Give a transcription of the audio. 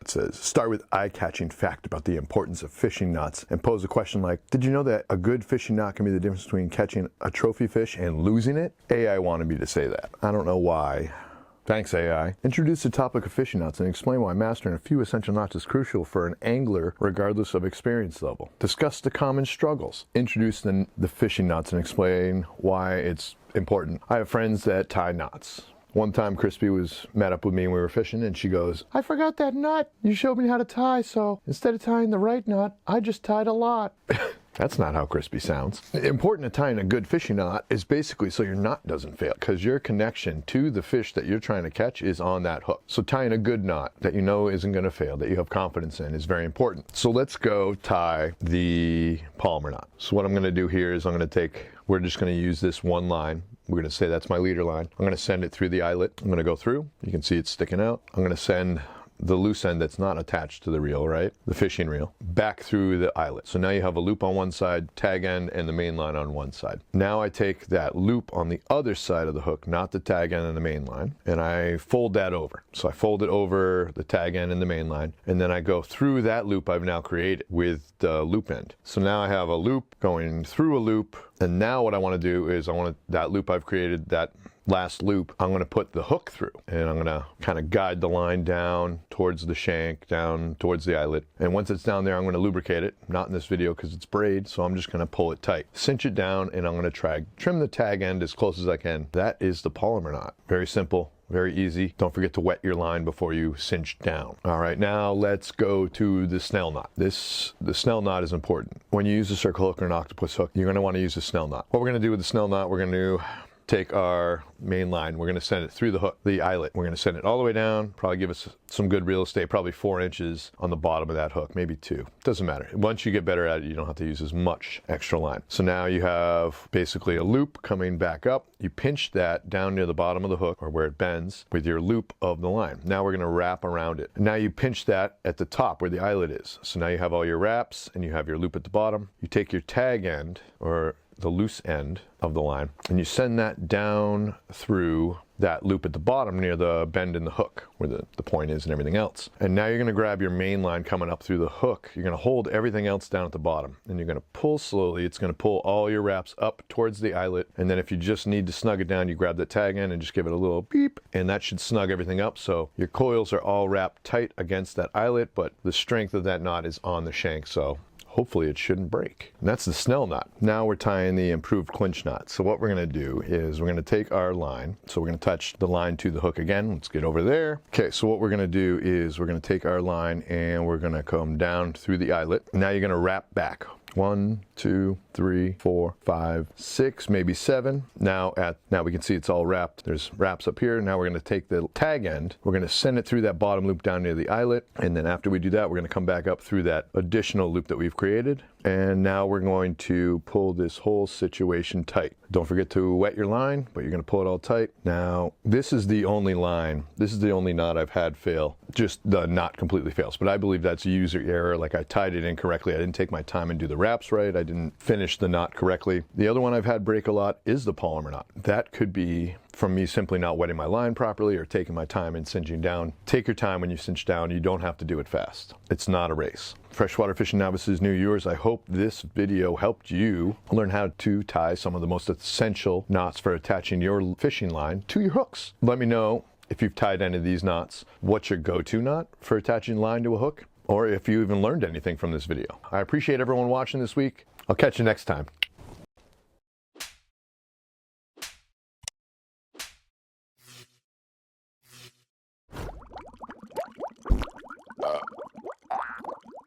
it says, start with eye-catching fact about the importance of fishing knots and pose a question like, did you know that a good fishing knot can be the difference between catching a trophy fish and losing it? AI wanted me to say that. I don't know why. Thanks, AI. Introduce the topic of fishing knots and explain why mastering a few essential knots is crucial for an angler regardless of experience level. Discuss the common struggles. Introduce the fishing knots and explain why it's important. I have friends that tie knots. One time Crispy met up with me and we were fishing and she goes, I forgot that knot you showed me how to tie, so instead of tying the right knot, I just tied a lot. That's not how Crispy sounds. Important to tying a good fishing knot is basically so your knot doesn't fail, because your connection to the fish that you're trying to catch is on that hook. So tying a good knot that you know isn't going to fail, that you have confidence in, is very important. So let's go tie the Palmer knot. So what I'm going to do here is we're just going to use this one line. We're going to say that's my leader line. I'm going to send it through the eyelet. I'm going to go through. You can see it's sticking out. I'm going to send the loose end that's not attached to the reel, right? The fishing reel, back through the eyelet. So now you have a loop on one side, tag end, and the main line on one side. Now I take that loop on the other side of the hook, not the tag end and the main line, and I fold that over. So I fold it over the tag end and the main line, and then I go through that loop I've now created with the loop end. So now I have a loop going through a loop, and now what I want to do is that loop I've created, that last loop, I'm going to put the hook through, and I'm going to kind of guide the line down towards the shank, down towards the eyelet. And once it's down there, I'm going to lubricate it. Not in this video because it's braid, so I'm just going to pull it tight. Cinch it down, and I'm going to trim the tag end as close as I can. That is the Palmer knot. Very simple. Very easy. Don't forget to wet your line before you cinch down. All right, now let's go to the snell knot. The snell knot is important. When you use a circle hook or an octopus hook, you're going to want to use a snell knot. What we're going to do with the snell knot, we're going to take our main line, we're going to send it through the hook, the eyelet. We're going to send it all the way down, probably give us some good real estate, probably 4 inches on the bottom of that hook, maybe 2. Doesn't matter. Once you get better at it, you don't have to use as much extra line. So now you have basically a loop coming back up. You pinch that down near the bottom of the hook, or where it bends, with your loop of the line. Now we're going to wrap around it. Now you pinch that at the top where the eyelet is. So now you have all your wraps and you have your loop at the bottom. You take your tag end, or the loose end of the line, and you send that down through that loop at the bottom near the bend in the hook where the point is and everything else. And now you're going to grab your main line coming up through the hook. You're going to hold everything else down at the bottom, and you're going to pull slowly. It's going to pull all your wraps up towards the eyelet, and then if you just need to snug it down, you grab the tag end and just give it a little beep, and that should snug everything up. So your coils are all wrapped tight against that eyelet, but the strength of that knot is on the shank, so hopefully it shouldn't break. And that's the snell knot. Now we're tying the improved clinch knot. So what we're going to do is we're going to take our line. So we're going to touch the line to the hook again. Let's get over there. Okay, so what we're going to do is we're going to take our line and we're going to come down through the eyelet. Now you're going to wrap back. 1, 2, 3, 4, 5, 6, maybe 7. Now we can see it's all wrapped. There's wraps up here. Now we're going to take the tag end. We're going to send it through that bottom loop down near the eyelet. And then after we do that, we're going to come back up through that additional loop that we've created. And now we're going to pull this whole situation tight. Don't forget to wet your line, but you're going to pull it all tight. Now, this is the only line. This is the only knot I've had fail. Just the knot completely fails. But I believe that's user error. Like I tied it incorrectly. I didn't take my time and do the wraps right. I didn't finish the knot correctly. The other one I've had break a lot is the Palmer knot. That could be from me simply not wetting my line properly or taking my time and cinching down. Take your time when you cinch down. You don't have to do it fast. It's not a race. Freshwater fishing novices, new viewers, I hope this video helped you learn how to tie some of the most essential knots for attaching your fishing line to your hooks. Let me know if you've tied any of these knots. What's your go-to knot for attaching line to a hook? Or if you even learned anything from this video. I appreciate everyone watching this week. I'll catch you next time.